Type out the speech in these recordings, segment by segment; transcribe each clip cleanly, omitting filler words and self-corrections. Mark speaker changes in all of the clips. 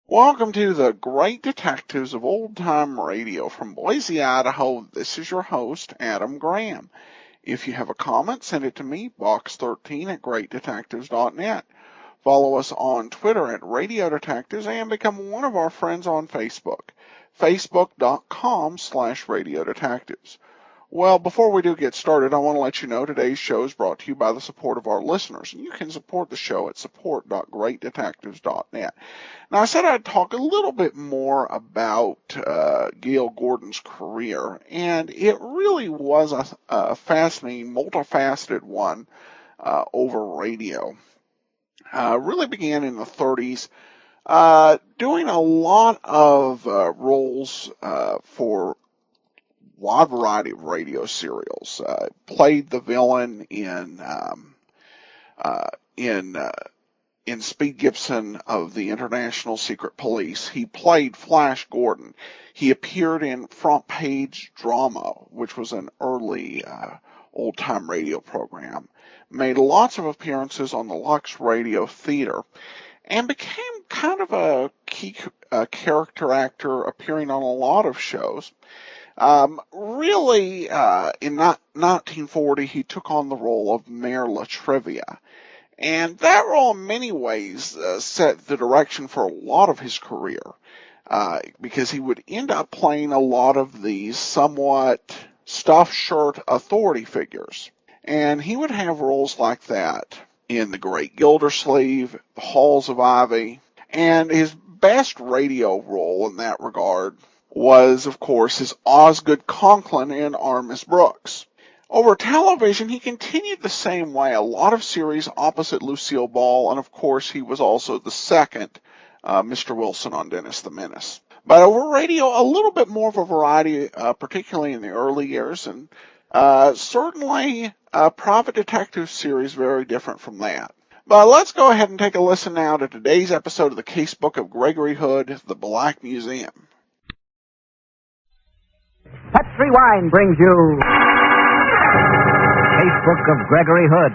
Speaker 1: Welcome to the Great Detectives of Old Time Radio. From Boise, Idaho, this is your host, Adam Graham. If you have a comment, send it to me, box13@greatdetectives.net. Follow us on Twitter at Radio Detectives and become one of our friends on Facebook, facebook.com/Radio Detectives. Well, before we do get started, I want to let you know today's show is brought to you by the support of our listeners, and you can support the show at support.greatdetectives.net. Now, I said I'd talk a little bit more about Gale Gordon's career, and it really was a fascinating, multifaceted one over radio. Really began in the 30s, doing a lot of roles for wide variety of radio serials. Played the villain in Speed Gibson of the International Secret Police. He played Flash Gordon. He appeared in Front Page Drama, which was an early old-time radio program. Made lots of appearances on the Lux Radio Theater, and became kind of a key character actor, appearing on a lot of shows. Really, in 1940, he took on the role of Mayor Latrivia. And that role, in many ways, set the direction for a lot of his career, because he would end up playing a lot of these somewhat stuffed shirt authority figures. And he would have roles like that in The Great Gildersleeve, The Halls of Ivy, and his best radio role in that regard was, of course, his Osgood Conklin in Armis Brooks. Over television, he continued the same way, a lot of series opposite Lucille Ball, and of course, he was also the second Mr. Wilson on Dennis the Menace. But over radio, a little bit more of a variety, particularly in the early years, and certainly a private detective series very different from that. But let's go ahead and take a listen now to today's episode of the Casebook of Gregory Hood, The Black Museum.
Speaker 2: Petri Wine brings you Casebook of Gregory Hood.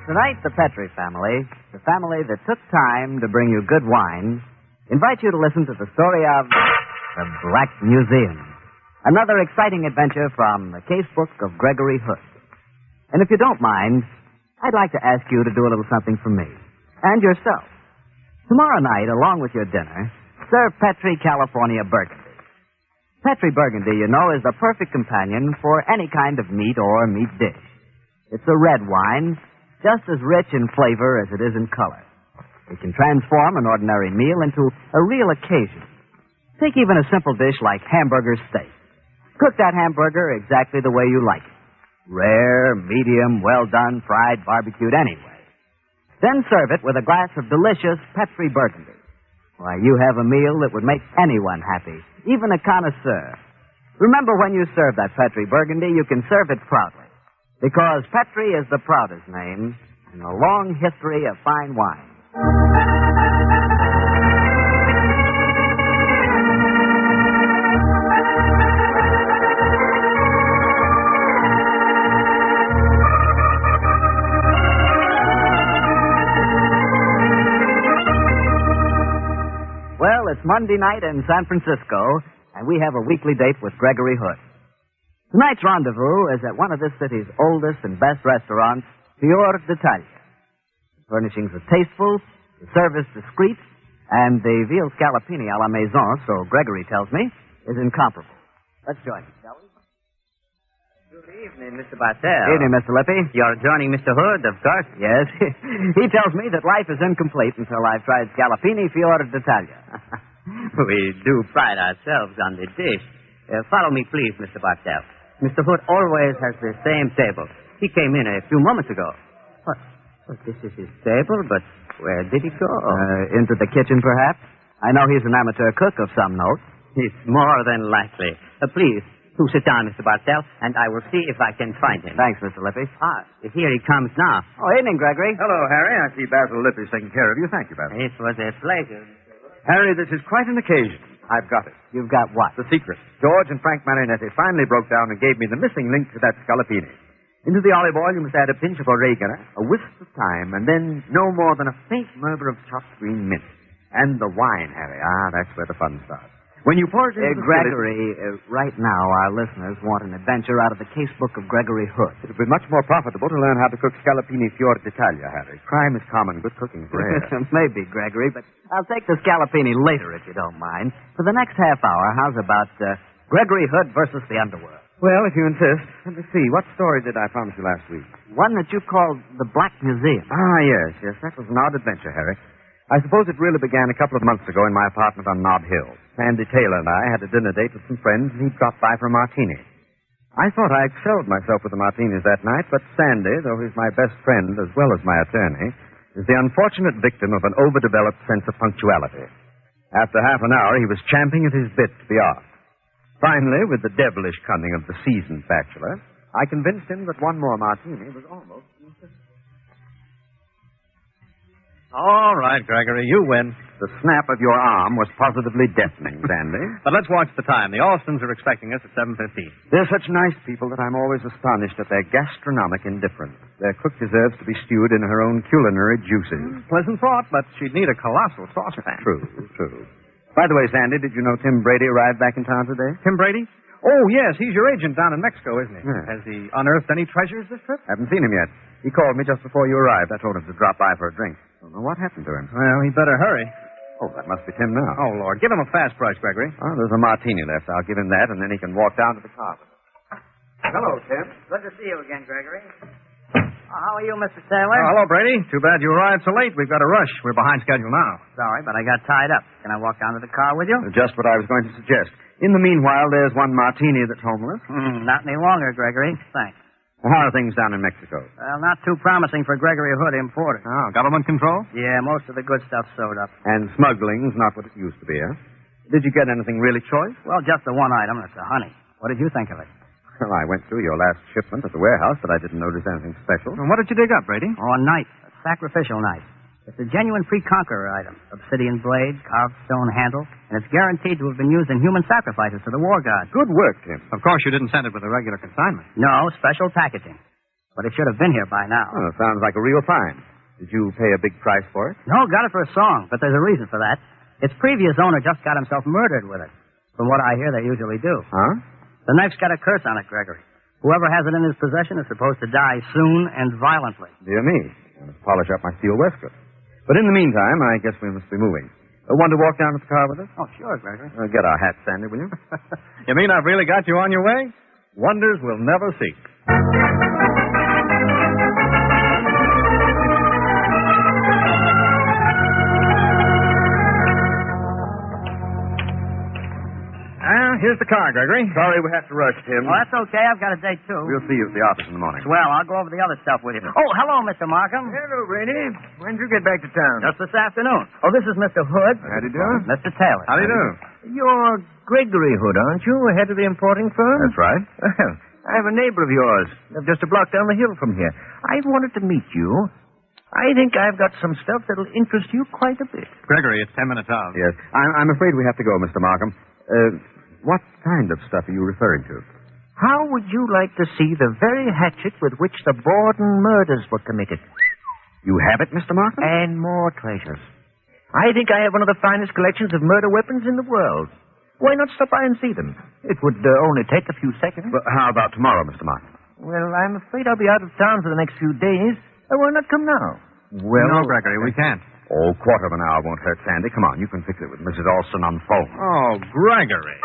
Speaker 2: Tonight, the Petri family, the family that took time to bring you good wine, invite you to listen to the story of The Black Museum, another exciting adventure from the Casebook of Gregory Hood. And if you don't mind, I'd like to ask you to do a little something for me. And yourself. Tomorrow night, along with your dinner, serve Petri California Burgundy. Petri Burgundy, you know, is the perfect companion for any kind of meat or meat dish. It's a red wine, just as rich in flavor as it is in color. It can transform an ordinary meal into a real occasion. Take even a simple dish like hamburger steak. Cook that hamburger exactly the way you like it. Rare, medium, well done, fried, barbecued, anyway. Then serve it with a glass of delicious Petri Burgundy. Why, you have a meal that would make anyone happy, even a connoisseur. Remember, when you serve that Petri Burgundy, you can serve it proudly, because Petri is the proudest name in a long history of fine wine. Well, it's Monday night in San Francisco, and we have a weekly date with Gregory Hood. Tonight's rendezvous is at one of this city's oldest and best restaurants, Fior d'Italia. The furnishings are tasteful, the service discreet, and the veal scallopini a la maison, so Gregory tells me, is incomparable. Let's join him, shall we?
Speaker 3: Good evening, Mr. Bartell.
Speaker 2: Evening, Mr. Lippy.
Speaker 3: You're joining Mr. Hood, of course.
Speaker 2: Yes. He tells me that life is incomplete until I've tried scallopini Fior d'Italia.
Speaker 3: We do pride ourselves on the dish. Follow me, please, Mr. Bartell. Mr. Hood always has the same table. He came in a few moments ago. What? Well, this is his table, but where did he go?
Speaker 2: Into the kitchen, perhaps? I know he's an amateur cook of some note.
Speaker 3: It's more than likely. Please, do sit down, Mr. Bartell, and I will see if I can find him.
Speaker 2: Thanks, Mr. Lippy.
Speaker 3: Here he comes now.
Speaker 2: Oh, evening, Gregory.
Speaker 4: Hello, Harry. I see Basil Lippy's taking care of you. Thank you, Basil.
Speaker 3: It was a pleasure.
Speaker 4: Harry, this is quite an occasion. I've got it.
Speaker 2: You've got what?
Speaker 4: The secret. George and Frank Marinetti finally broke down and gave me the missing link to that scallopini. Into the olive oil, you must add a pinch of oregano, a whisk of thyme, and then no more than a faint murmur of chopped green mint. And the wine, Harry. That's where the fun starts. When you pour it into
Speaker 2: Gregory, right now our listeners want an adventure out of the Casebook of Gregory Hood.
Speaker 4: It'll be much more profitable to learn how to cook scallopini fior d'Italia, Harry. Crime is common, good cooking is rare.
Speaker 2: Maybe, Gregory, but I'll take the scallopini later if you don't mind. For the next half hour, how's about Gregory Hood versus the underworld?
Speaker 4: Well, if you insist. Let me see. What story did I promise you last week?
Speaker 2: One that you called the Black Museum.
Speaker 4: Yes. That was an odd adventure, Harry. I suppose it really began a couple of months ago in my apartment on Nob Hill. Sandy Taylor and I had a dinner date with some friends, and he dropped by for a martini. I thought I excelled myself with the martinis that night, but Sandy, though he's my best friend as well as my attorney, is the unfortunate victim of an overdeveloped sense of punctuality. After half an hour, he was champing at his bit to be off. Finally, with the devilish cunning of the seasoned bachelor, I convinced him that one more martini was almost insufficient.
Speaker 5: All right, Gregory, you win.
Speaker 4: The snap of your arm was positively deafening, Sandy.
Speaker 5: But let's watch the time. The Alstons are expecting us at 7:15.
Speaker 4: They're such nice people that I'm always astonished at their gastronomic indifference. Their cook deserves to be stewed in her own culinary juices.
Speaker 5: Pleasant thought, but she'd need a colossal saucepan.
Speaker 4: True. By the way, Sandy, did you know Tim Brady arrived back in town today?
Speaker 5: Tim Brady? Oh, yes, he's your agent down in Mexico, isn't he?
Speaker 4: Yeah.
Speaker 5: Has he unearthed any treasures this trip?
Speaker 4: Haven't seen him yet. He called me just before you arrived. I told him to drop by for a drink. Don't know what happened to him.
Speaker 5: Well, he better hurry.
Speaker 4: Oh, that must be Tim now.
Speaker 5: Oh, Lord. Give him a fast price, Gregory.
Speaker 4: Oh, there's a martini left. I'll give him that, and then he can walk down to the car. Hello, Tim.
Speaker 3: Good to see you again, Gregory. How are you, Mr. Taylor?
Speaker 5: Oh, hello, Brady. Too bad you arrived so late. We've got to rush. We're behind schedule now.
Speaker 3: Sorry, but I got tied up. Can I walk down to the car with you?
Speaker 4: Just what I was going to suggest. In the meanwhile, there's one martini that's homeless.
Speaker 3: Not any longer, Gregory. Thanks.
Speaker 4: How are things down in Mexico?
Speaker 3: Well, not too promising for Gregory Hood Importers.
Speaker 5: Oh, government control?
Speaker 3: Yeah, most of the good stuff's sewed up.
Speaker 4: And smuggling's not what it used to be, huh? Did you get anything really choice?
Speaker 3: Well, just the one item. It's the honey. What did you think of it?
Speaker 4: Well, I went through your last shipment at the warehouse, but I didn't notice anything special.
Speaker 5: And what did you dig up, Brady?
Speaker 3: Oh, a knife. A sacrificial knife. It's a genuine pre-conqueror item. Obsidian blade, carved stone handle, and it's guaranteed to have been used in human sacrifices to the war gods.
Speaker 4: Good work, Tim.
Speaker 5: Of course, you didn't send it with a regular consignment.
Speaker 3: No, special packaging. But it should have been here by now.
Speaker 4: Oh, sounds like a real find. Did you pay a big price for it?
Speaker 3: No, got it for a song, but there's a reason for that. Its previous owner just got himself murdered with it. From what I hear, they usually do.
Speaker 4: Huh?
Speaker 3: The knife's got a curse on it, Gregory. Whoever has it in his possession is supposed to die soon and violently.
Speaker 4: Dear me. I must polish up my steel waistcoat. But in the meantime, I guess we must be moving. Want to walk down to the car with us?
Speaker 3: Oh, sure, Gregory.
Speaker 4: Get our hats, Sandy, will you?
Speaker 5: You mean I've really got you on your way? Wonders we'll never see. Here's the car, Gregory.
Speaker 4: Sorry we have to rush, Tim.
Speaker 3: Oh, that's okay. I've got a date, too.
Speaker 4: We'll see you at the office in the morning.
Speaker 3: Swell. I'll go over the other stuff with you. Oh, hello, Mr. Markham.
Speaker 6: Hello, Brady. When did you get back to town?
Speaker 3: Just this afternoon. Oh, this is Mr. Hood.
Speaker 6: How do you do?
Speaker 3: Mr. Taylor.
Speaker 5: How do you do?
Speaker 6: You're Gregory Hood, aren't you? Head of the importing firm?
Speaker 4: That's right.
Speaker 6: Well, I have a neighbor of yours. Just a block down the hill from here. I wanted to meet you. I think I've got some stuff that'll interest you quite a bit.
Speaker 5: Gregory, it's 10 minutes out.
Speaker 4: Yes. I'm afraid we have to go, Mr. Markham. What kind of stuff are you referring to?
Speaker 6: How would you like to see the very hatchet with which the Borden murders were committed?
Speaker 4: You have it, Mr. Markham?
Speaker 6: And more treasures. I think I have one of the finest collections of murder weapons in the world. Why not stop by and see them? It would only take a few seconds.
Speaker 4: But how about tomorrow, Mr. Markham?
Speaker 6: Well, I'm afraid I'll be out of town for the next few days. Why not come now?
Speaker 4: Well,
Speaker 5: No, Gregory, we can't.
Speaker 4: Oh, quarter of an hour won't hurt, Sandy. Come on, you can fix it with Mrs. Alston on the phone.
Speaker 5: Oh, Gregory.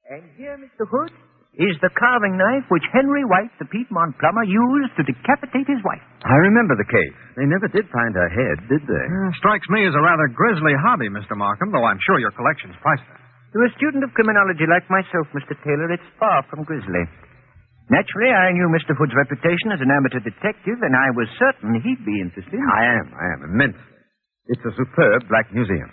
Speaker 6: And here, Mr. Hood, is the carving knife which Henry White, the Piedmont plumber, used to decapitate his wife.
Speaker 4: I remember the case. They never did find her head, did they?
Speaker 5: Strikes me as a rather grisly hobby, Mr. Markham, though I'm sure your collection's priceless.
Speaker 6: To a student of criminology like myself, Mr. Taylor, it's far from grisly. Naturally, I knew Mr. Hood's reputation as an amateur detective, and I was certain he'd be interested.
Speaker 4: I am, immensely. It's a superb black museum.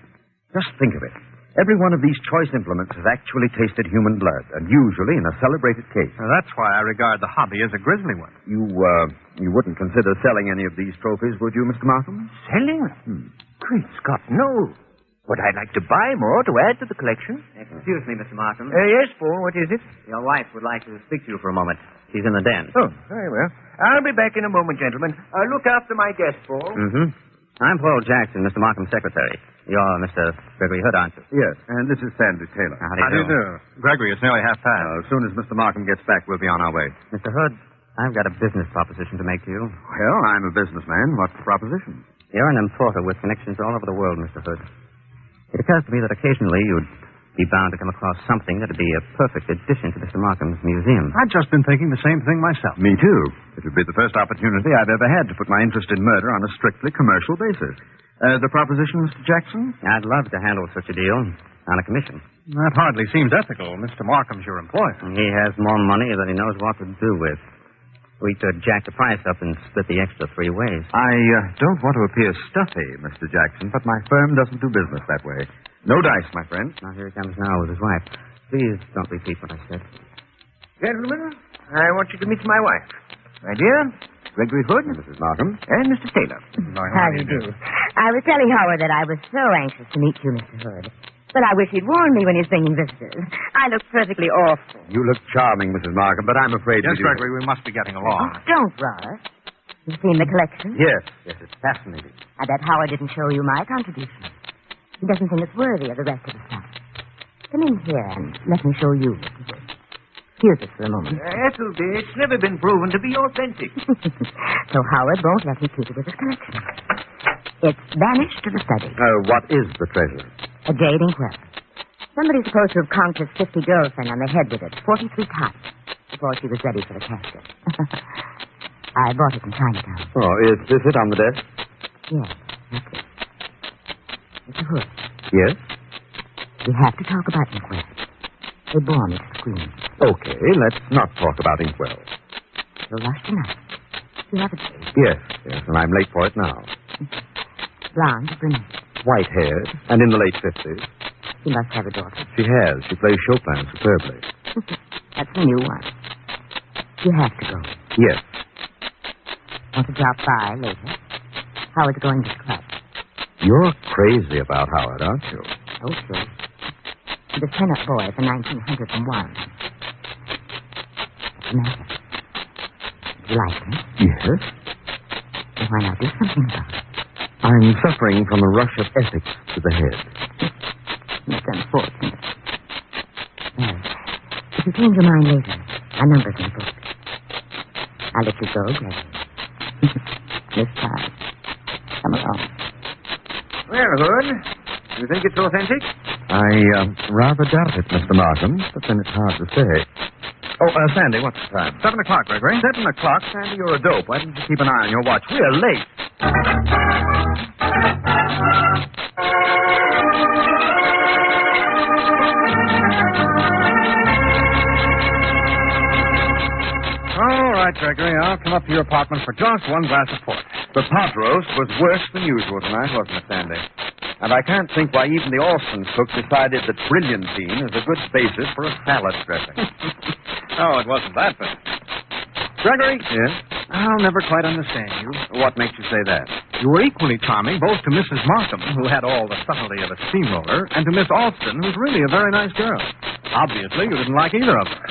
Speaker 4: Just think of it. Every one of these choice implements has actually tasted human blood, and usually in a celebrated case.
Speaker 5: Well, that's why I regard the hobby as a grisly one.
Speaker 4: You wouldn't consider selling any of these trophies, would you, Mr. Markham?
Speaker 6: Selling? Great Scott, no. But I'd like to buy more to add to the collection.
Speaker 3: Excuse me, Mr. Markham.
Speaker 6: Yes, Paul, what is it?
Speaker 3: Your wife would like to speak to you for a moment. She's in the den.
Speaker 6: Oh, very well. I'll be back in a moment, gentlemen. Look after my guest, Paul.
Speaker 3: Mm-hmm. I'm Paul Jackson, Mr. Markham's secretary. You're Mr. Gregory Hood, aren't you?
Speaker 4: Yes, and this is Sandy Taylor.
Speaker 3: How
Speaker 5: How do you do? Gregory, it's nearly half past.
Speaker 4: As soon as Mr. Markham gets back, we'll be on our way.
Speaker 3: Mr. Hood, I've got a business proposition to make to you.
Speaker 4: Well, I'm a businessman. What's the proposition?
Speaker 3: You're an importer with connections all over the world, Mr. Hood. It occurs to me that occasionally you'd be bound to come across something that'd be a perfect addition to Mr. Markham's museum.
Speaker 5: I've just been thinking the same thing myself.
Speaker 4: Me too. It would be the first opportunity I've ever had to put my interest in murder on a strictly commercial basis. The proposition, Mr. Jackson?
Speaker 3: I'd love to handle such a deal on a commission.
Speaker 5: That hardly seems ethical. Mr. Markham's your employer.
Speaker 3: He has more money than he knows what to do with. We could jack the price up and split the extra 3 ways.
Speaker 4: I don't want to appear stuffy, Mr. Jackson, but my firm doesn't do business that way. No dice, my friend.
Speaker 3: Now, here he comes now with his wife. Please don't repeat what I said.
Speaker 6: Gentlemen, I want you to meet my wife. My dear, Gregory Hood,
Speaker 4: Mrs. Markham.
Speaker 6: and Mr. Taylor.
Speaker 7: How do you do? I was telling Howard that I was so anxious to meet you, Mr. Hood. But I wish he'd warn me when he's bringing visitors. I look perfectly awful.
Speaker 4: You look charming, Mrs. Markham, but I'm afraid...
Speaker 5: Yes,
Speaker 4: we do-
Speaker 5: Gregory, we must be getting
Speaker 7: Oh,
Speaker 5: along.
Speaker 7: don't rush. You've seen the collection?
Speaker 4: Yes, it's fascinating.
Speaker 7: I bet Howard didn't show you my contribution. He doesn't think it's worthy of the rest of the stuff. Come in here and let me show you, Mr. Hood. Excuse us for a moment.
Speaker 6: Ethelby, it's never been proven to be authentic.
Speaker 7: So Howard won't let me keep it as his collection. It's banished to the study.
Speaker 4: What is the treasure?
Speaker 7: A jade inkwell. Somebody's supposed to have conked his 50 girlfriend on the head with it 43 times before she was ready for the casket. I bought it in Chinatown.
Speaker 4: Oh, is this it on the desk?
Speaker 7: Yes, that's it. Mr. Hood,
Speaker 4: Yes.
Speaker 7: we have to talk about inkwells. They bore me to scream.
Speaker 4: Okay, let's not talk about inkwell.
Speaker 7: You'll rush tonight. You have a jade.
Speaker 4: Yes, and I'm late for it now.
Speaker 7: Blonde or brunette.
Speaker 4: White-haired, and in the late 50s.
Speaker 7: She must have a daughter.
Speaker 4: She has. She plays Chopin superbly.
Speaker 7: That's the new one. You have to go.
Speaker 4: Yes.
Speaker 7: Want to drop by later? Howard's going to the club.
Speaker 4: You're crazy about Howard, aren't you?
Speaker 7: Oh, sure. The tenant boy for 1901. What's the matter? You like him?
Speaker 4: Yes.
Speaker 7: Then why not do something about it?
Speaker 4: I'm suffering from a rush of ethics to the head.
Speaker 7: It's unfortunate. Well, if you change your mind later, our number's in the book. I'll let you go, Greg. This time. Come along.
Speaker 6: Well, Hood, you think it's authentic?
Speaker 4: I rather doubt it, Mr. Markham, but then it's hard to say. Oh, Sandy, what's the time?
Speaker 5: 7 o'clock, Gregory.
Speaker 4: 7 o'clock? Sandy, you're a dope. Why didn't you keep an eye on your watch? We're late.
Speaker 5: All right, Gregory. I'll come up to your apartment for just one glass of port.
Speaker 4: The pot roast was worse than usual tonight, wasn't it, Sandy? And I can't think why even the Alston cook decided that brilliantine is a good basis for a salad dressing.
Speaker 5: Oh, it wasn't that bad. Gregory,
Speaker 4: Yes?
Speaker 5: I'll never quite understand you.
Speaker 4: What makes you say that?
Speaker 5: You were equally charming both to Mrs. Markham, who had all the subtlety of a steamroller, and to Miss Alston, who's really a very nice girl. Obviously, you didn't like either of them.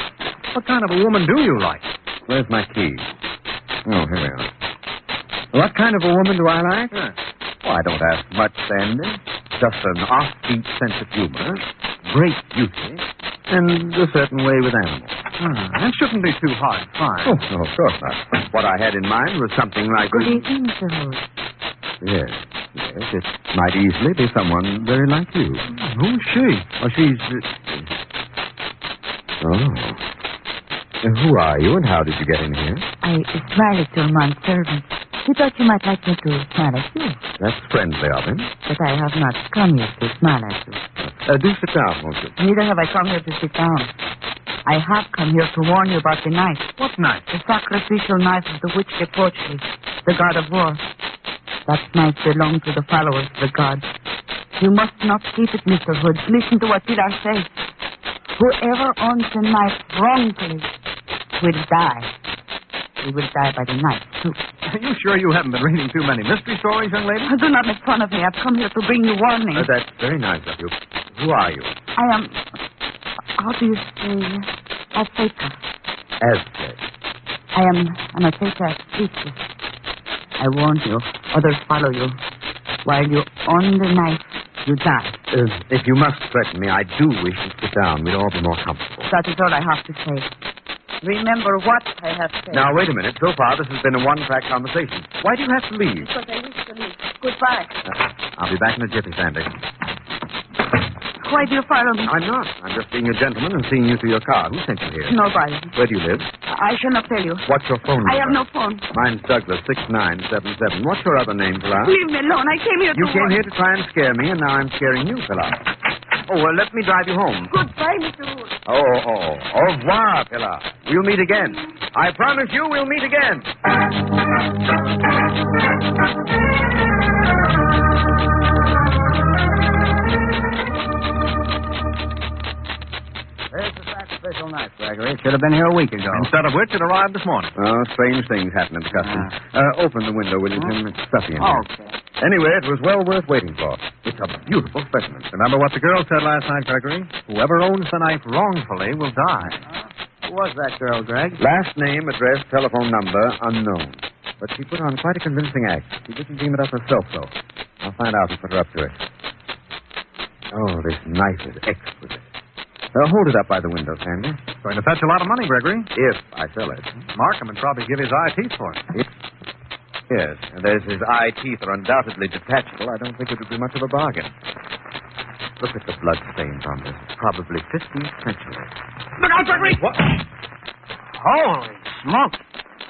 Speaker 5: What kind of a woman do you like?
Speaker 4: Where's my key? Oh, here we are.
Speaker 5: What kind of a woman do I like?
Speaker 4: Oh, I don't ask much, Sandy. Just an offbeat sense of humor, great beauty, and a certain way with animals.
Speaker 5: That shouldn't be too hard to find.
Speaker 4: Oh, no, of course not. What I had in mind was something like...
Speaker 7: Good evening, Mr. Hood.
Speaker 4: Yes, it might easily be someone very like you.
Speaker 5: Who's she?
Speaker 4: Oh, she's... Who are you, and how did you get in here?
Speaker 7: I smile at your man's servant. He thought you might like me to smile at you,
Speaker 4: That's friendly of him.
Speaker 7: but I have not come yet to smile at you.
Speaker 4: Do sit down, won't you?
Speaker 7: Neither have I come here to sit down. I have come here to warn you about the knife.
Speaker 5: What knife?
Speaker 7: The sacrificial knife of the witch Petri, the god of war. That knife belonged to the followers of the god. You must not keep it, Mr. Hood. Listen to what Pilar says. Whoever owns the knife wrongfully will die. He will die by the knife, too.
Speaker 5: Are you sure you haven't been reading too many mystery stories, young lady?
Speaker 7: Do not make fun of me. I've come here to bring you warning.
Speaker 4: That's very nice of you. Who are you?
Speaker 7: I am... How do you say? Aztec.
Speaker 4: Aztec.
Speaker 7: I am an Aztec priestess. I warn you. Others follow you. While you own the knife, you die.
Speaker 4: If you must threaten me, I do wish to sit down. We'd all be more comfortable.
Speaker 7: That is all I have to say. Remember what I have said.
Speaker 4: Now, wait a minute. So far, this has been a one-track conversation. Why do you have to leave?
Speaker 7: Because I wish to leave. Goodbye.
Speaker 4: I'll be back in a jiffy, Sandy.
Speaker 7: Why do you follow me?
Speaker 4: I'm not. I'm just being a gentleman and seeing you to your car. Who sent you here?
Speaker 7: Nobody.
Speaker 4: Where do you live?
Speaker 7: I shall not tell you.
Speaker 4: What's your phone number?
Speaker 7: I have no phone.
Speaker 4: Mine's Douglas, 6977. What's your other name, Pilar?
Speaker 7: Leave me alone. I came here to
Speaker 4: You came
Speaker 7: warn.
Speaker 4: here to try and scare me, and now I'm scaring you, Pilar. Oh, well, let me drive you home.
Speaker 7: Goodbye, Mr. Wood.
Speaker 4: Au revoir, Pilar. We'll meet again. I promise you we'll meet again.
Speaker 2: There's the sacrificial knife, Gregory. It should have been here a week ago.
Speaker 5: Instead of which, it arrived this morning.
Speaker 4: Oh, strange things happen at the customs. Open the window, will you, Tim? It's stuffy in here.
Speaker 2: Okay.
Speaker 4: Anyway, it was well worth waiting for. It's a beautiful specimen.
Speaker 5: Remember what the girl said last night, Gregory? Whoever owns the knife wrongfully will die.
Speaker 2: Who was that girl, Greg?
Speaker 4: Last name, address, telephone number, unknown. But she put on quite a convincing act. She didn't dream it up herself, though. I'll find out who put her up to it. Oh, this knife is exquisite. Hold it up by the window, Sandy.
Speaker 5: Going to fetch a lot of money, Gregory.
Speaker 4: If I sell it.
Speaker 5: Markham would probably give his eye teeth for it.
Speaker 4: Yes, and as his eye teeth are undoubtedly detachable, I don't think it would be much of a bargain. Look at the blood stains on this. Probably 15th century.
Speaker 6: Look out, Gregory!
Speaker 4: What?
Speaker 6: Holy smoke.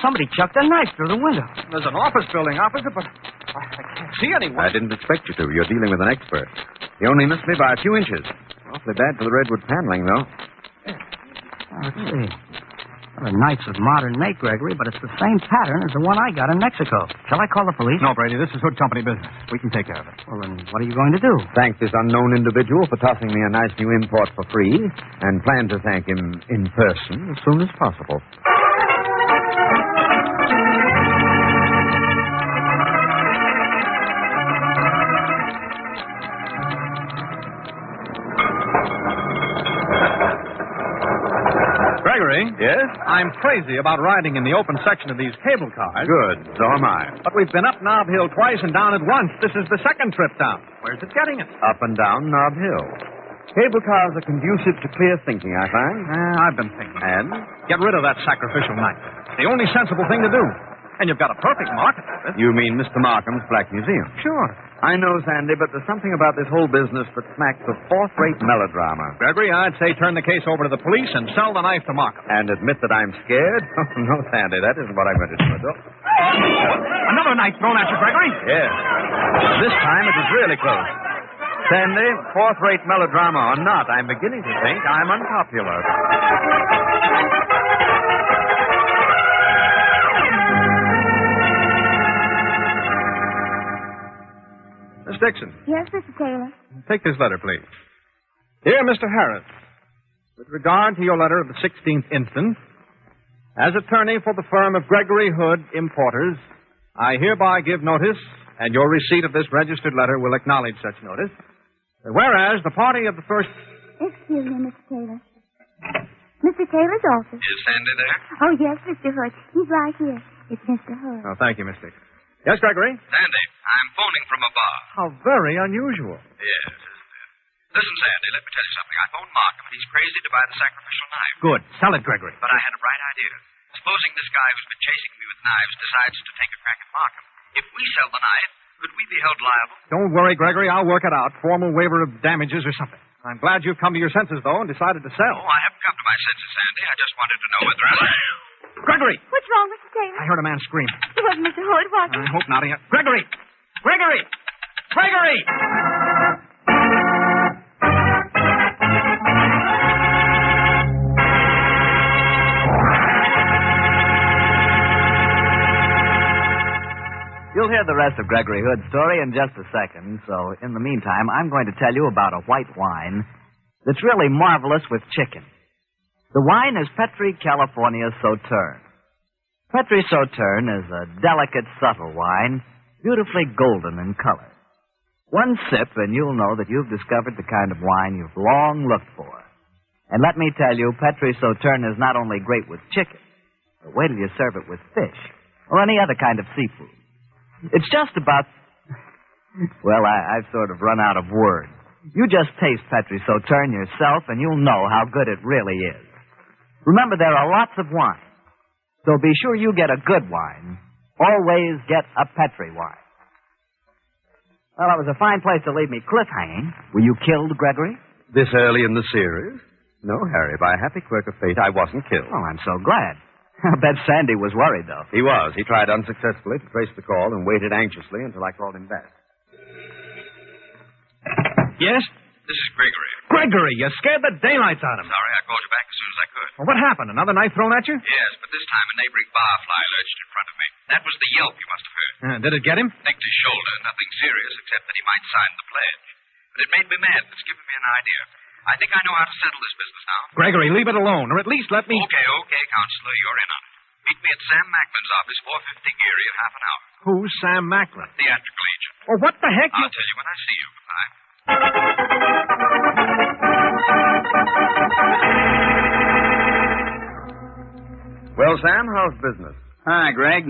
Speaker 6: Somebody chucked a knife through the window.
Speaker 5: There's an office building opposite, but I can't see anyone.
Speaker 4: I didn't expect you to. You're dealing with an expert. He only missed me by a few inches. Awfully bad for the redwood paneling, though.
Speaker 2: Let's see. Well, the knife's of modern make, Gregory, but it's the same pattern as the one I got in Mexico. Shall I call the police?
Speaker 5: No, Brady, this is Hood Company business. We can take care of it.
Speaker 2: Well, then what are you going to do?
Speaker 4: Thank this unknown individual for tossing me a nice new import for free, and plan to thank him in person as soon as possible.
Speaker 5: Gregory?
Speaker 4: Yes?
Speaker 5: I'm crazy about riding in the open section of these cable cars.
Speaker 4: Good. So am I.
Speaker 5: But we've been up Nob Hill twice and down it once. This is the second trip down. Where's it getting us?
Speaker 4: Up and down Nob Hill. Cable cars are conducive to clear thinking, I find.
Speaker 5: I've been thinking.
Speaker 4: And?
Speaker 5: Get rid of that sacrificial knife. It's the only sensible thing to do. And you've got a perfect market for it.
Speaker 4: You mean Mr. Markham's Black Museum?
Speaker 5: Sure.
Speaker 4: I know, Sandy, but there's something about this whole business that smacks of fourth-rate melodrama.
Speaker 5: Gregory, I'd say turn the case over to the police and sell the knife to Markham.
Speaker 4: And admit that I'm scared? Oh, no, Sandy, that isn't what I'm going to do.
Speaker 5: Another knife thrown at you, Gregory.
Speaker 4: Yes. This time it was really close. Sandy, fourth-rate melodrama or not, I'm beginning to think I'm unpopular.
Speaker 5: Miss Dixon,
Speaker 8: Yes, Mr. Taylor.
Speaker 5: take this letter, please. Dear Mr. Harris, with regard to your letter of the 16th instant, as attorney for the firm of Gregory Hood Importers, I hereby give notice, and your receipt of this registered letter will acknowledge such notice, that whereas the party of the first...
Speaker 8: Excuse me, Mr. Taylor. Mr. Taylor's office.
Speaker 3: Is Sandy there?
Speaker 8: Oh, yes, Mr. Hood. He's right here. It's Mr. Hood.
Speaker 5: Oh, thank you, Miss Dixon. Yes, Gregory?
Speaker 3: Sandy, I'm phoning from a bar.
Speaker 5: How very unusual.
Speaker 3: Yes, isn't it? Listen, Sandy, let me tell you something. I phoned Markham, and he's crazy to buy the sacrificial knife.
Speaker 5: Good. Sell it, Gregory.
Speaker 3: But I had a bright idea. Supposing this guy who's been chasing me with knives decides to take a crack at Markham. If we sell the knife, could we be held liable?
Speaker 5: Don't worry, Gregory. I'll work it out. Formal waiver of damages or something. I'm glad you've come to your senses, though, and decided to sell.
Speaker 3: Oh, I haven't come to my senses, Sandy. I just wanted to know whether I...
Speaker 5: Gregory!
Speaker 8: What's wrong, Mr. Taylor?
Speaker 5: I heard a man scream.
Speaker 8: It wasn't Mr. Hood, was it?
Speaker 5: I hope not. Gregory! Gregory! Gregory!
Speaker 2: hear the rest of Gregory Hood's story in just a second, so in the meantime, I'm going to tell you about a white wine that's really marvelous with chicken. The wine is Petri, California Sauterne. Petri Sauterne is a delicate, subtle wine, beautifully golden in color. One sip, and you'll know that you've discovered the kind of wine you've long looked for. And let me tell you, Petri Sauterne is not only great with chicken, but wait till you serve it with fish or any other kind of seafood. It's just about... Well, I've sort of run out of words. You just taste Petri Sauterne yourself, and you'll know how good it really is. Remember, there are lots of wine, so be sure you get a good wine. Always get a Petri wine. Well, that was a fine place to leave me cliffhanging. Were you killed, Gregory?
Speaker 4: This early in the series? No, Harry. By a happy quirk of fate, I wasn't killed.
Speaker 2: Oh, I'm so glad. I bet Sandy was worried, though.
Speaker 4: He was. He tried unsuccessfully to trace the call and waited anxiously until I called him back.
Speaker 5: Yes?
Speaker 9: This is Gregory.
Speaker 5: Gregory, you scared the daylights out of me.
Speaker 9: Sorry, I called you back as soon as I could.
Speaker 5: Well, what happened? Another knife thrown at you?
Speaker 9: Yes, but this time a neighboring barfly lurched in front of me. That was the yelp you must have heard.
Speaker 5: Did it get him?
Speaker 9: Nicked his shoulder. Nothing serious, except that he might sign the pledge. But it made me mad. It's given me an idea. I think I know how to settle this business now.
Speaker 5: Gregory, leave it alone, or at least let me...
Speaker 9: Okay, Counselor, you're in on it. Meet me at Sam Macklin's office, 450 Geary in half an hour.
Speaker 5: Who's Sam Macklin?
Speaker 9: Theatrical agent.
Speaker 5: Well, what the heck?
Speaker 9: I'll tell you when I see you. Goodbye.
Speaker 4: Well, Sam, how's business?
Speaker 3: Hi, Greg.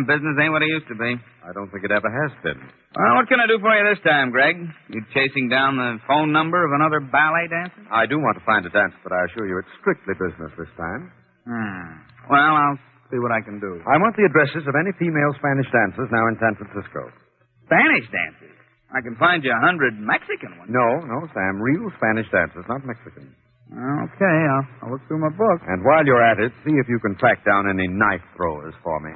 Speaker 3: Business ain't what it used to be.
Speaker 4: I don't think it ever has been.
Speaker 3: Well, what can I do for you this time, Greg? You chasing down the phone number of another ballet dancer?
Speaker 4: I do want to find a dancer, but I assure you it's strictly business this time.
Speaker 3: Well, I'll see what I can do.
Speaker 4: I want the addresses of any female Spanish dancers now in San Francisco.
Speaker 3: Spanish dancers? I can find you 100 Mexican ones.
Speaker 4: No, Sam. Real Spanish dancers, not Mexican.
Speaker 3: Okay, I'll look through my book.
Speaker 4: And while you're at it, see if you can track down any knife throwers for me.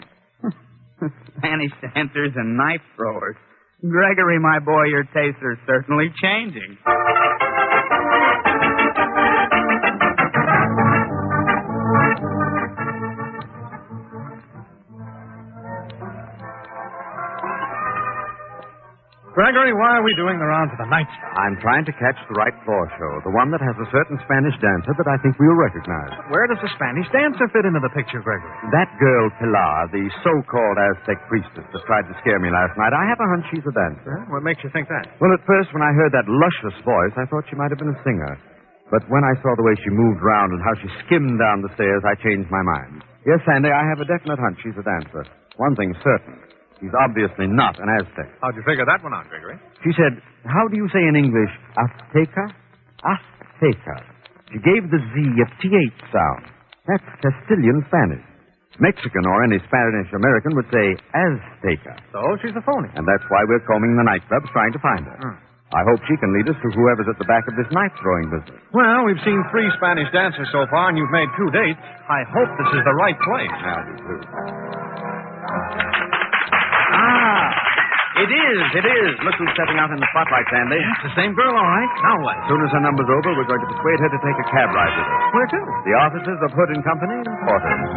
Speaker 3: Spanish dancers and knife throwers. Gregory, my boy, your tastes are certainly changing.
Speaker 5: Gregory, why are we doing the rounds of the night store?
Speaker 4: I'm trying to catch the right floor show, the one that has a certain Spanish dancer that I think we'll recognize.
Speaker 5: Where does the Spanish dancer fit into the picture, Gregory?
Speaker 4: That girl, Pilar, the so-called Aztec priestess that tried to scare me last night, I have a hunch she's a dancer.
Speaker 5: What makes you think that?
Speaker 4: Well, at first, when I heard that luscious voice, I thought she might have been a singer. But when I saw the way she moved round and how she skimmed down the stairs, I changed my mind. Yes, Sandy, I have a definite hunch she's a dancer. One thing's certain. She's obviously not an Aztec.
Speaker 5: How'd you figure that one out, Gregory?
Speaker 4: She said, how do you say in English, Azteca? Azteca. She gave the Z a TH sound. That's Castilian Spanish. Mexican or any Spanish American would say Azteca.
Speaker 5: So she's a phony.
Speaker 4: And that's why we're combing the nightclubs trying to find her. I hope she can lead us to whoever's at the back of this knife-throwing business.
Speaker 5: Well, we've seen 3 Spanish dancers so far, and you've made 2 dates. I hope this is the right place.
Speaker 4: I do, too.
Speaker 3: It is. Look who's stepping out in the spotlight, Sandy.
Speaker 5: It's the same girl, all right. Now what?
Speaker 4: As soon as her number's over, we're going to persuade her to take a cab ride with us.
Speaker 5: Where to?
Speaker 4: The offices of Hood and Company Importers.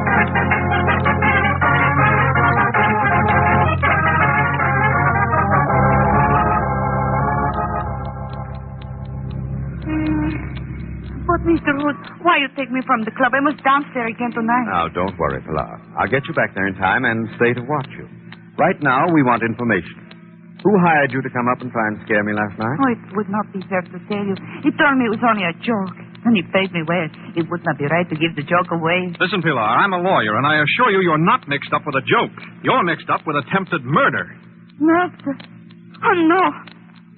Speaker 8: But, Mr. Hood, why you take me from the club? I must dance there again tonight.
Speaker 4: Now, don't worry, Pilar. I'll get you back there in time and stay to watch you. Right now, we want information. Who hired you to come up and try and scare me last night?
Speaker 8: Oh, it would not be fair to tell you. He told me it was only a joke. And he paid me well. It would not be right to give the joke away.
Speaker 5: Listen, Pilar, I'm a lawyer, and I assure you you're not mixed up with a joke. You're mixed up with attempted murder.
Speaker 8: Master. Oh, no.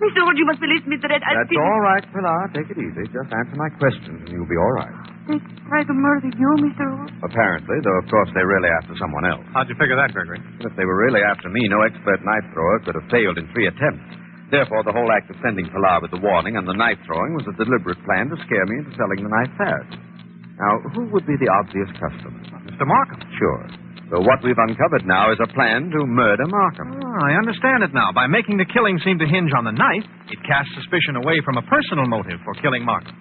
Speaker 8: Mr. Hood, you must release me to that.
Speaker 4: That's all right, Pilar. Take it easy. Just answer my questions, and you'll be all right.
Speaker 8: They tried to murder you, Mr. Hood?
Speaker 4: Apparently, though, of course, they're really after someone else.
Speaker 5: How'd you figure that, Gregory?
Speaker 4: If they were really after me, no expert knife thrower could have failed in 3 attempts. Therefore, the whole act of sending Pilar with the warning and the knife throwing was a deliberate plan to scare me into selling the knife fast. Now, who would be the obvious customer?
Speaker 5: Mr. Markham.
Speaker 4: Sure. So what we've uncovered now is a plan to murder Markham.
Speaker 5: Oh, I understand it now. By making the killing seem to hinge on the knife, it casts suspicion away from a personal motive for killing Markham.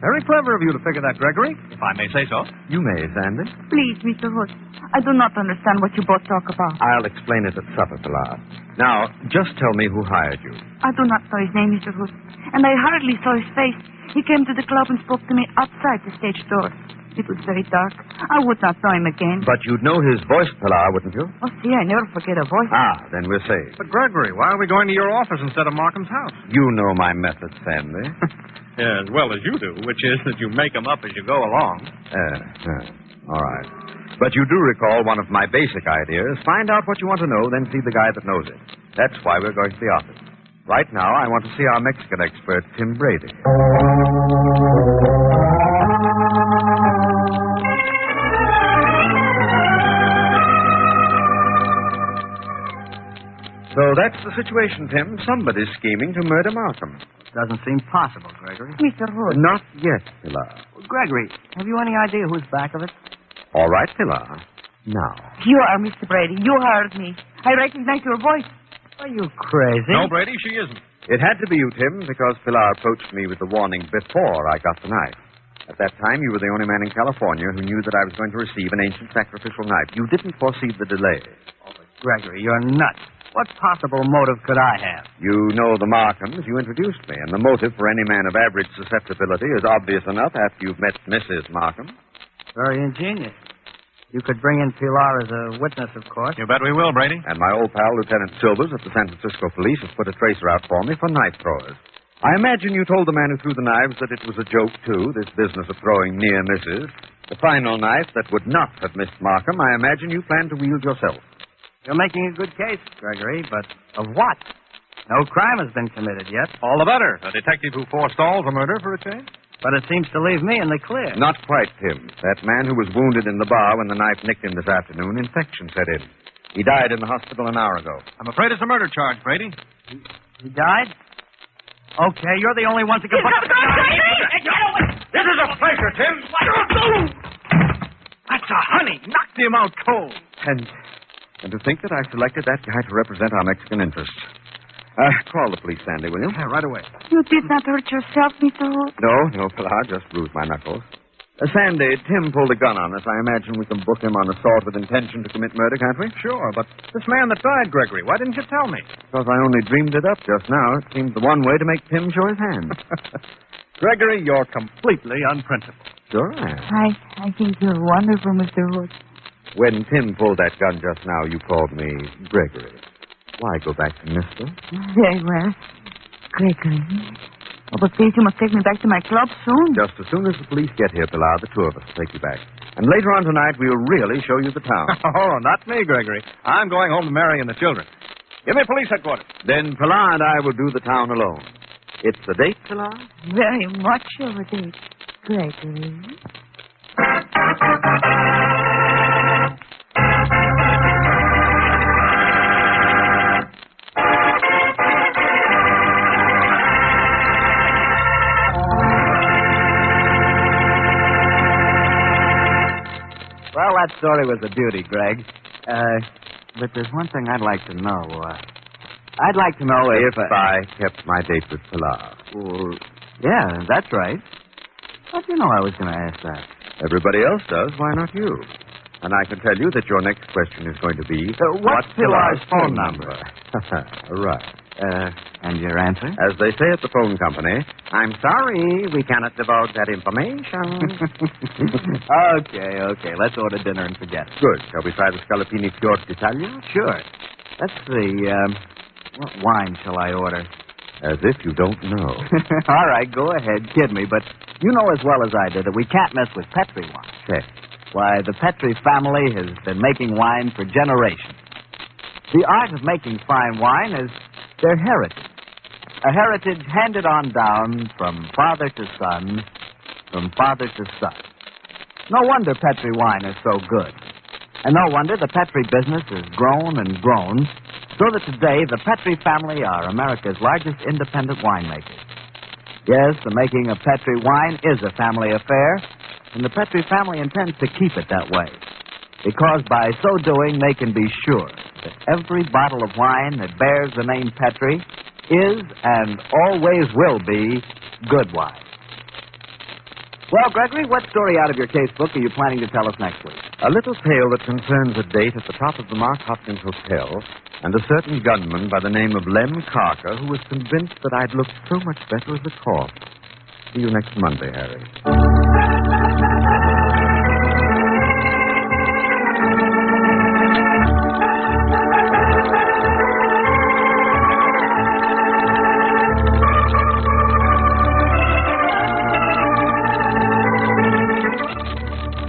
Speaker 5: Very clever of you to figure that, Gregory, if I may say so.
Speaker 4: You may, Sandy.
Speaker 8: Please, Mr. Hood. I do not understand what you both talk about.
Speaker 4: I'll explain it at supper, Pilar. Now, just tell me who hired you.
Speaker 8: I do not know his name, Mr. Hood. And I hardly saw his face. He came to the club and spoke to me outside the stage door. It was very dark. I would not know him again.
Speaker 4: But you'd know his voice, Pilar, wouldn't you?
Speaker 8: Oh, see, I never forget a voice.
Speaker 4: Ah, then we're safe.
Speaker 5: But, Gregory, why are we going to your office instead of Markham's house?
Speaker 4: You know my method, Sandy.
Speaker 5: Yeah, as well as you do, which is that you make them up as you go along.
Speaker 4: All right. But you do recall one of my basic ideas. Find out what you want to know, then see the guy that knows it. That's why we're going to the office. Right now, I want to see our Mexican expert, Tim Brady. So that's the situation, Tim. Somebody's scheming to murder Markham.
Speaker 2: Doesn't seem possible, Gregory.
Speaker 8: Mr. Hood.
Speaker 4: Not yet, Pilar.
Speaker 2: Gregory, have you any idea who's back of it?
Speaker 4: All right, Pilar. Now.
Speaker 8: You are Mr. Brady. You heard me. I recognize your voice.
Speaker 2: Are you crazy?
Speaker 5: No, Brady, she isn't.
Speaker 4: It had to be you, Tim, because Pilar approached me with the warning before I got the knife. At that time, you were the only man in California who knew that I was going to receive an ancient sacrificial knife. You didn't foresee the delay.
Speaker 2: Oh, but Gregory, you're nuts. What possible motive could I have?
Speaker 4: You know the Markhams. You introduced me, and the motive for any man of average susceptibility is obvious enough after you've met Mrs. Markham.
Speaker 2: Very ingenious. You could bring in Pilar as a witness, of course.
Speaker 5: You bet we will, Brady.
Speaker 4: And my old pal, Lieutenant Silvers at the San Francisco Police, has put a tracer out for me for knife throwers. I imagine you told the man who threw the knives that it was a joke, too, this business of throwing near misses. The final knife that would not have missed Markham, I imagine you planned to wield yourself.
Speaker 2: You're making a good case, Gregory, but of what? No crime has been committed yet.
Speaker 5: All the better. A detective who forestalls a murder for a change?
Speaker 2: But it seems to leave me in the clear.
Speaker 4: Not quite, Tim. That man who was wounded in the bar when the knife nicked him this afternoon, infection set in. He died in the hospital an hour ago.
Speaker 5: I'm afraid it's a murder charge, Brady.
Speaker 2: He died? Okay, you're the only ones who can...
Speaker 5: This is a pleasure, Tim. That's a honey. Knocked him out cold.
Speaker 4: And to think that I selected that guy to represent our Mexican interests. Call the police, Sandy, will you?
Speaker 5: Yeah, right away.
Speaker 8: You did not hurt yourself, Mr. Hood?
Speaker 4: No, Pilar, just bruised my knuckles. Sandy, Tim pulled a gun on us. I imagine we can book him on assault with intention to commit murder, can't we?
Speaker 5: Sure, but this man that died, Gregory, why didn't you tell me?
Speaker 4: Because I only dreamed it up just now. It seemed the one way to make Tim show his hand.
Speaker 5: Gregory, you're completely unprincipled.
Speaker 4: Sure I am.
Speaker 8: I think you're wonderful, Mr. Hood.
Speaker 4: When Tim pulled that gun just now, you called me Gregory. Why go back to Mister?
Speaker 8: Very well. Gregory. Oh, but please, you must take me back to my club soon.
Speaker 4: Just as soon as the police get here, Pilar, the two of us will take you back. And later on tonight, we'll really show you the town.
Speaker 5: Oh, not me, Gregory. I'm going home to Mary and the children. Give me police headquarters.
Speaker 4: Then Pilar and I will do the town alone. It's the date, Pilar?
Speaker 8: Very much of a date, Gregory.
Speaker 2: Well, that story was a beauty, Greg. But there's one thing I'd like to know. I'd like to know
Speaker 4: if I kept my date with Pilar.
Speaker 2: Well, yeah, that's right. How'd you know I was going to ask that?
Speaker 4: Everybody else does. Why not you? And I can tell you that your next question is going to be...
Speaker 2: what's Pilar's phone number?
Speaker 4: Right.
Speaker 2: And your answer?
Speaker 4: As they say at the phone company,
Speaker 2: I'm sorry, we cannot divulge that information. Okay. Let's order dinner and forget it.
Speaker 4: Good. Shall we try the Scalapini Fior d'Italia?
Speaker 2: Sure. Let's see. What wine shall I order?
Speaker 4: As if you don't know.
Speaker 2: All right, go ahead. Kid me, but you know as well as I do that we can't mess with Petri wine.
Speaker 4: Check.
Speaker 2: Why, the Petri family has been making wine for generations. The art of making fine wine is their heritage. A heritage handed on down from father to son, from father to son. No wonder Petri wine is so good. And no wonder the Petri business has grown and grown, so that today the Petri family are America's largest independent winemakers. Yes, the making of Petri wine is a family affair, and the Petri family intends to keep it that way. Because by so doing, they can be sure that every bottle of wine that bears the name Petri is and always will be good wine. Well, Gregory, what story out of your casebook are you planning to tell us next week?
Speaker 4: A little tale that concerns a date at the top of the Mark Hopkins Hotel and a certain gunman by the name of Lem Carker who was convinced that I'd look so much better as a corpse. See you next Monday, Harry.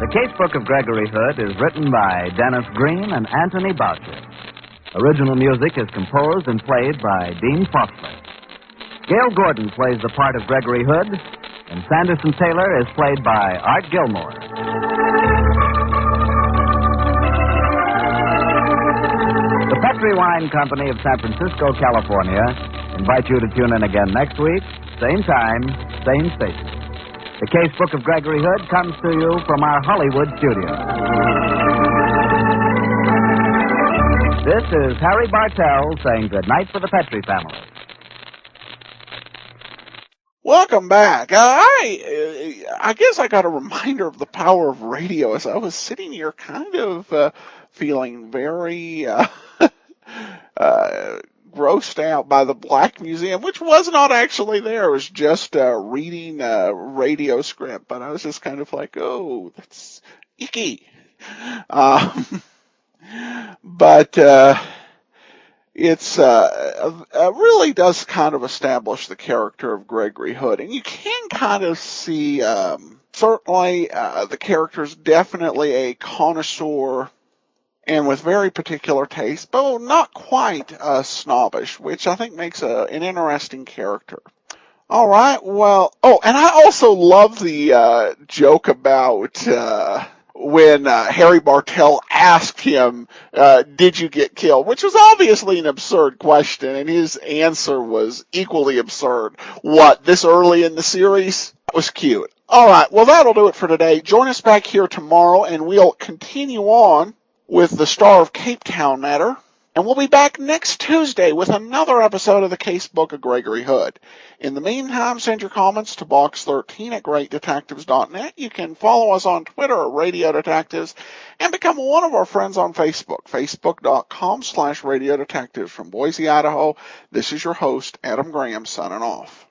Speaker 2: The Casebook of Gregory Hood is written by Dennis Green and Anthony Boucher. Original music is composed and played by Dean Foster. Gale Gordon plays the part of Gregory Hood, and Sanderson Taylor is played by Art Gilmore. The Petri Wine Company of San Francisco, California, invite you to tune in again next week, same time, same station. The Casebook of Gregory Hood comes to you from our Hollywood studio. This is Harry Bartell saying good night for the Petri family.
Speaker 1: Welcome back. I guess I got a reminder of the power of radio as I was sitting here kind of feeling very grossed out by the Black Museum, which was not actually there. It was just reading a radio script, but I was just kind of like, oh, that's icky. But it's really does kind of establish the character of Gregory Hood, and you can kind of see certainly the character's definitely a connoisseur and with very particular taste, but not quite snobbish, which I think makes an interesting character. All right, well, and I also love the joke about when Harry Bartell asked him, did you get killed? Which was obviously an absurd question, and his answer was equally absurd. What, this early in the series? That was cute. All right, well, that'll do it for today. Join us back here tomorrow, and we'll continue on with the Star of Cape Town matter. And we'll be back next Tuesday with another episode of the Casebook of Gregory Hood. In the meantime, send your comments to box13@greatdetectives.net. You can follow us on Twitter at Radio Detectives and become one of our friends on Facebook, facebook.com/Radio Detectives. From Boise, Idaho, this is your host, Adam Graham, signing off.